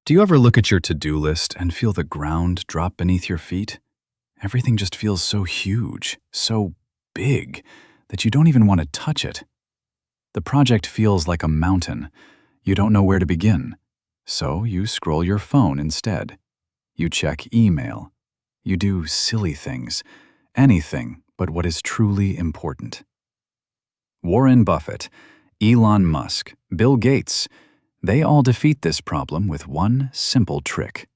Do you ever look at your to-do list and feel the ground drop beneath your feet? Everything just feels so huge, so big, that you don't even want to touch it. The project feels like a mountain. You don't know where to begin. So you scroll your phone instead. You check email. You do silly things, anything but what is truly important. Warren Buffett, Elon Musk, Bill Gates, they all defeat this problem with one simple trick.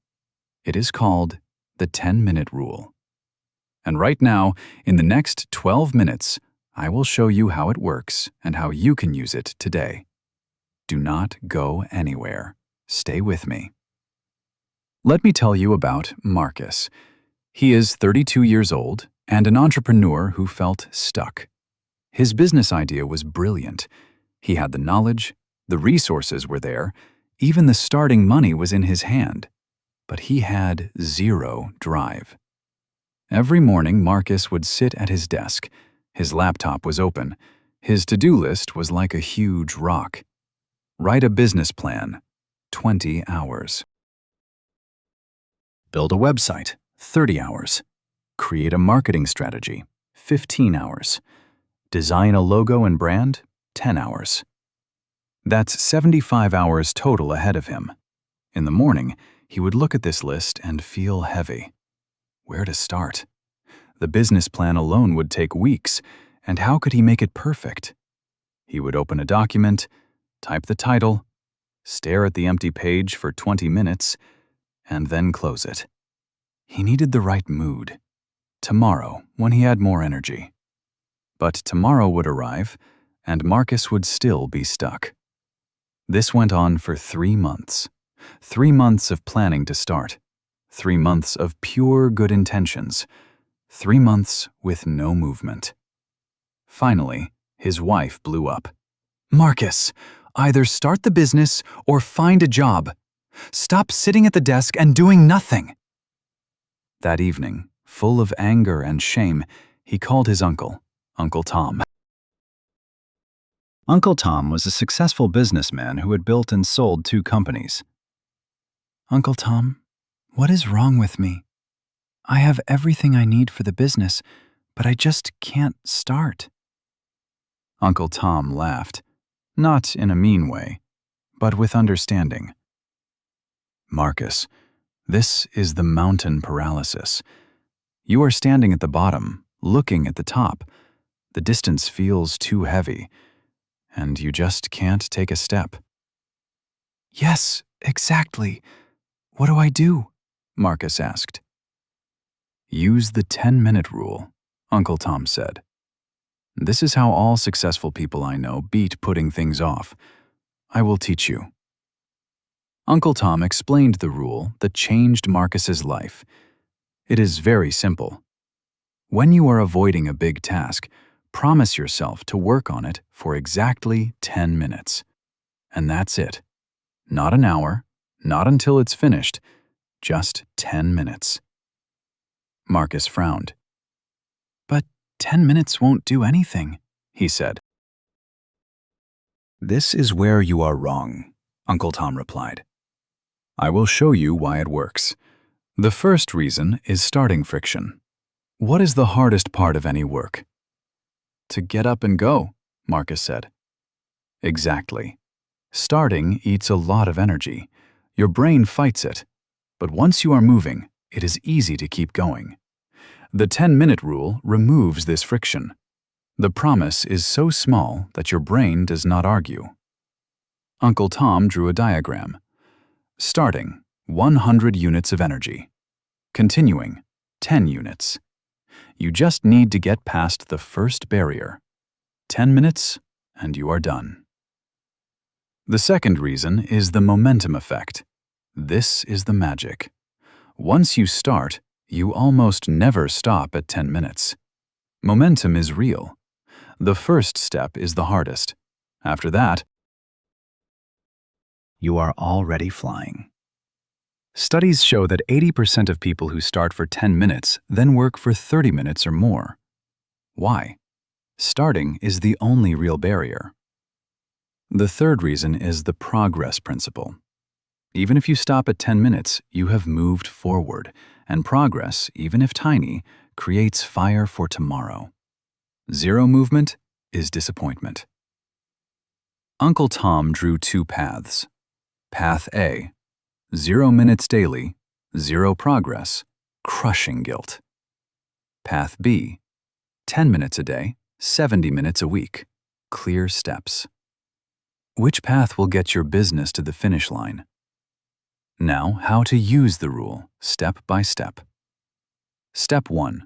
It is called the 10-minute rule. And right now, in the next 12 minutes, I will show you how it works and how you can use it today. Do not go anywhere. Stay with me. Let me tell you about Marcus. He is 32 years old and an entrepreneur who felt stuck. His business idea was brilliant. He had the knowledge, the resources were there, even the starting money was in his hand. But he had zero drive. Every morning, Marcus would sit at his desk. His laptop was open. His to-do list was like a huge rock. Write a business plan, 20 hours. Build a website, 30 hours. Create a marketing strategy, 15 hours. Design a logo and brand, 10 hours. That's 75 hours total ahead of him. In the morning, he would look at this list and feel heavy. Where to start? The business plan alone would take weeks, and how could he make it perfect? He would open a document, type the title, stare at the empty page for 20 minutes, and then close it. He needed the right mood. Tomorrow, when he had more energy. But tomorrow would arrive, and Marcus would still be stuck. This went on for 3 months. 3 months of planning to start. 3 months of pure good intentions. 3 months with no movement. Finally, his wife blew up. "Marcus, either start the business or find a job. Stop sitting at the desk and doing nothing." That evening, full of anger and shame, he called his uncle, Uncle Tom. Uncle Tom was a successful businessman who had built and sold 2 companies. "Uncle Tom, what is wrong with me? I have everything I need for the business, but I just can't start." Uncle Tom laughed, not in a mean way, but with understanding. "Marcus, this is the mountain paralysis. You are standing at the bottom, looking at the top. The distance feels too heavy, and you just can't take a step." "Yes, exactly. What do I do?" Marcus asked. "Use the 10-minute rule," Uncle Tom said. "This is how all successful people I know beat putting things off. I will teach you." Uncle Tom explained the rule that changed Marcus's life. It is very simple. When you are avoiding a big task, promise yourself to work on it for exactly 10 minutes. And that's it. Not an hour, not until it's finished, just 10 minutes. Marcus frowned. "But 10 minutes won't do anything," he said. "This is where you are wrong," Uncle Tom replied. "I will show you why it works. The first reason is starting friction. What is the hardest part of any work?" "To get up and go," Marcus said. "Exactly. Starting eats a lot of energy. Your brain fights it. But once you are moving, it is easy to keep going. The 10-minute rule removes this friction. The promise is so small that your brain does not argue." Uncle Tom drew a diagram. Starting, 100 units of energy. Continuing, 10 units. You just need to get past the first barrier. 10 minutes, and you are done. The second reason is the momentum effect. This is the magic. Once you start, you almost never stop at 10 minutes. Momentum is real. The first step is the hardest. After that, you are already flying. Studies show that 80% of people who start for 10 minutes then work for 30 minutes or more. Why? Starting is the only real barrier. The third reason is the progress principle. Even if you stop at 10 minutes, you have moved forward, and progress, even if tiny, creates fire for tomorrow. Zero movement is disappointment. Uncle Tom drew two paths. Path A, 0 minutes daily, zero progress, crushing guilt. Path B, 10 minutes a day, 70 minutes a week, clear steps. Which path will get your business to the finish line? Now, how to use the rule, step by step. Step 1.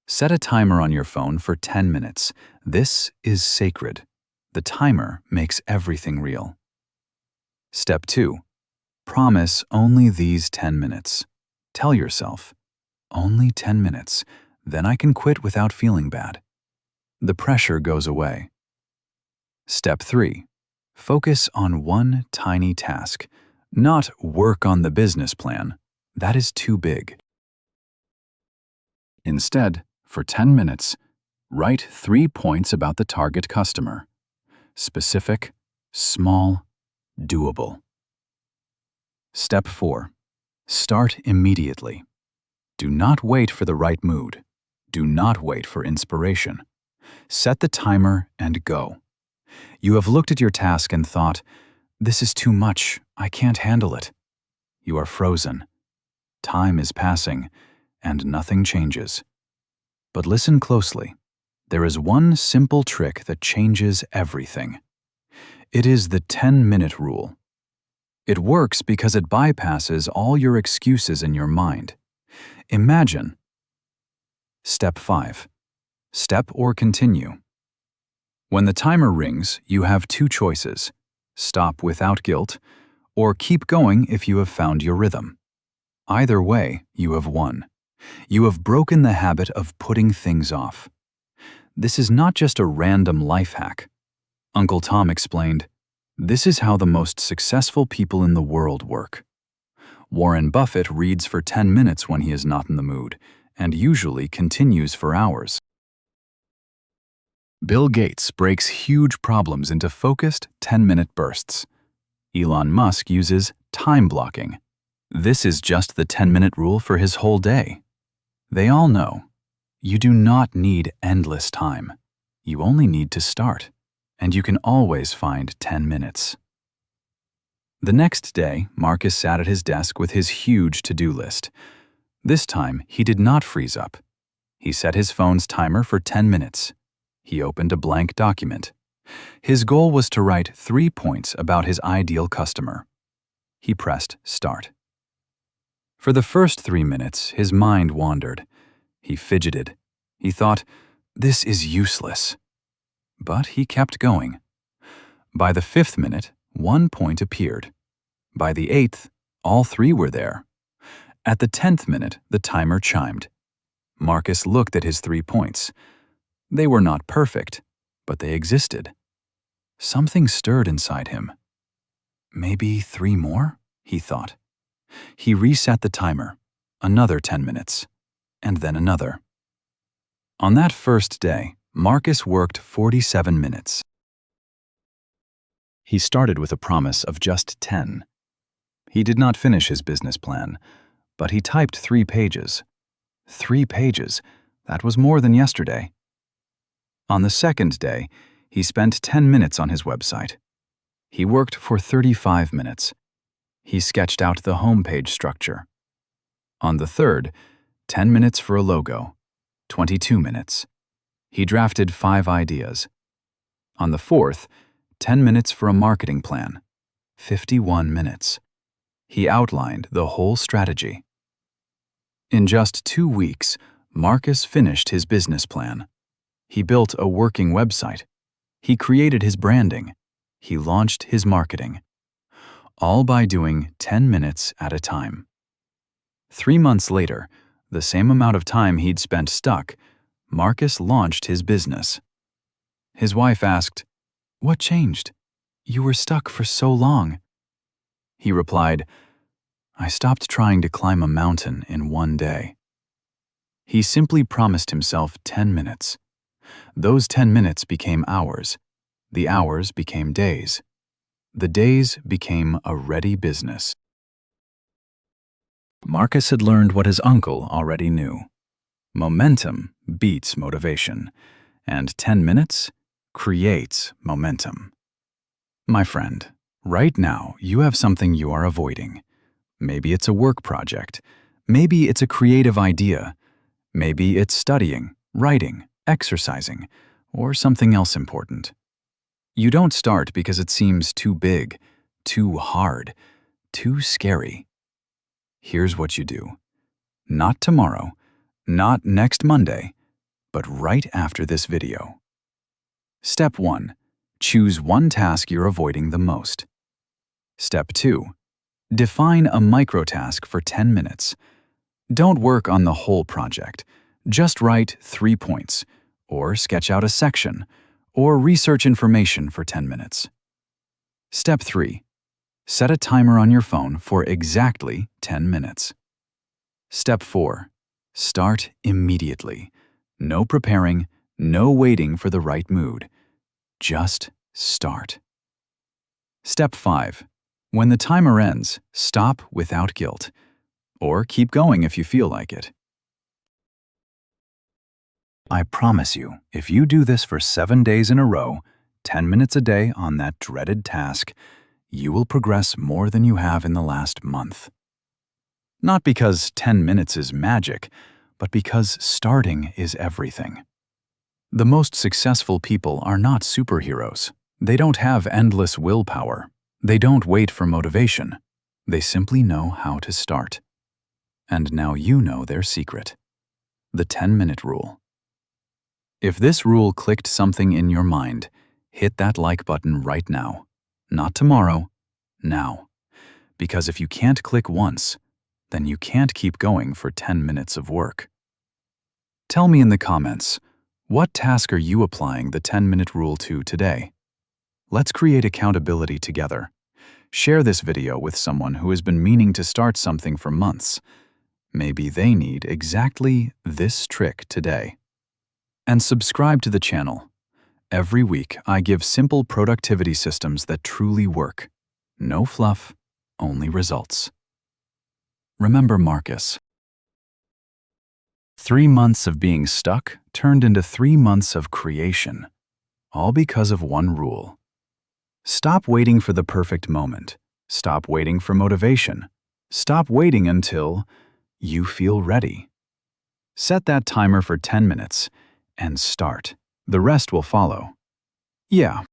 Set a timer on your phone for 10 minutes. This is sacred. The timer makes everything real. Step 2. Promise only these 10 minutes. Tell yourself, only 10 minutes, then I can quit without feeling bad. The pressure goes away. Step 3. Focus on one tiny task. Not work on the business plan. That is too big. Instead, for 10 minutes, write 3 points about the target customer. Specific, small, doable. Step 4. Start immediately. Do not wait for the right mood. Do not wait for inspiration. Set the timer and go. You have looked at your task and thought, "This is too much. I can't handle it." You are frozen. Time is passing, and nothing changes. But listen closely. There is one simple trick that changes everything. It is the 10-minute rule. It works because it bypasses all your excuses in your mind. Imagine. Step 5. Step or continue. When the timer rings, you have two choices. Stop without guilt, or keep going if you have found your rhythm. Either way, you have won. You have broken the habit of putting things off. This is not just a random life hack. Uncle Tom explained, "This is how the most successful people in the world work." Warren Buffett reads for 10 minutes when he is not in the mood, and usually continues for hours. Bill Gates breaks huge problems into focused 10-minute bursts. Elon Musk uses time blocking. This is just the 10-minute rule for his whole day. They all know, you do not need endless time. You only need to start, and you can always find 10 minutes. The next day, Marcus sat at his desk with his huge to-do list. This time, he did not freeze up. He set his phone's timer for 10 minutes. He opened a blank document. His goal was to write 3 points about his ideal customer. He pressed start. For the first 3 minutes, his mind wandered. He fidgeted. He thought, "This is useless." But he kept going. By the 5th minute, 1 point appeared. By the 8th, all 3 were there. At the 10th minute, the timer chimed. Marcus looked at his 3 points. They were not perfect, but they existed. Something stirred inside him. Maybe 3 more, he thought. He reset the timer, another 10 minutes, and then another. On that first day, Marcus worked 47 minutes. He started with a promise of just 10. He did not finish his business plan, but he typed 3 pages. 3 pages, that was more than yesterday. On the second day, he spent 10 minutes on his website. He worked for 35 minutes. He sketched out the homepage structure. On the third, 10 minutes for a logo, 22 minutes. He drafted 5 ideas. On the fourth, 10 minutes for a marketing plan, 51 minutes. He outlined the whole strategy. In just 2 weeks, Marcus finished his business plan. He built a working website. He created his branding. He launched his marketing. All by doing 10 minutes at a time. 3 months later, the same amount of time he'd spent stuck, Marcus launched his business. His wife asked, "What changed? You were stuck for so long." He replied, "I stopped trying to climb a mountain in one day." He simply promised himself 10 minutes. Those 10 minutes became hours. The hours became days. The days became a ready business. Marcus had learned what his uncle already knew. Momentum beats motivation, and 10 minutes creates momentum. My friend, right now you have something you are avoiding. Maybe it's a work project. Maybe it's a creative idea. Maybe it's studying, writing, exercising, or something else important. You don't start because it seems too big, too hard, too scary. Here's what you do. Not tomorrow, not next Monday, but right after this video. Step 1. Choose one task you're avoiding the most. Step 2. Define a microtask for 10 minutes. Don't work on the whole project. Just write 3 points, or sketch out a section, or research information for 10 minutes. Step 3. Set a timer on your phone for exactly 10 minutes. Step 4. Start immediately. No preparing, no waiting for the right mood. Just start. Step 5. When the timer ends, stop without guilt. Or keep going if you feel like it. I promise you, if you do this for 7 days in a row, 10 minutes a day on that dreaded task, you will progress more than you have in the last month. Not because 10 minutes is magic, but because starting is everything. The most successful people are not superheroes. They don't have endless willpower. They don't wait for motivation. They simply know how to start. And now you know their secret. The 10-minute rule. If this rule clicked something in your mind, hit that like button right now. Not tomorrow, now. Because if you can't click once, then you can't keep going for 10 minutes of work. Tell me in the comments, what task are you applying the 10-minute rule to today? Let's create accountability together. Share this video with someone who has been meaning to start something for months. Maybe they need exactly this trick today. And subscribe to the channel. Every week, I give simple productivity systems that truly work. No fluff, only results. Remember Marcus. 3 months of being stuck turned into 3 months of creation, all because of one rule. Stop waiting for the perfect moment. Stop waiting for motivation. Stop waiting until you feel ready. Set that timer for 10 minutes and start. The rest will follow. Yeah,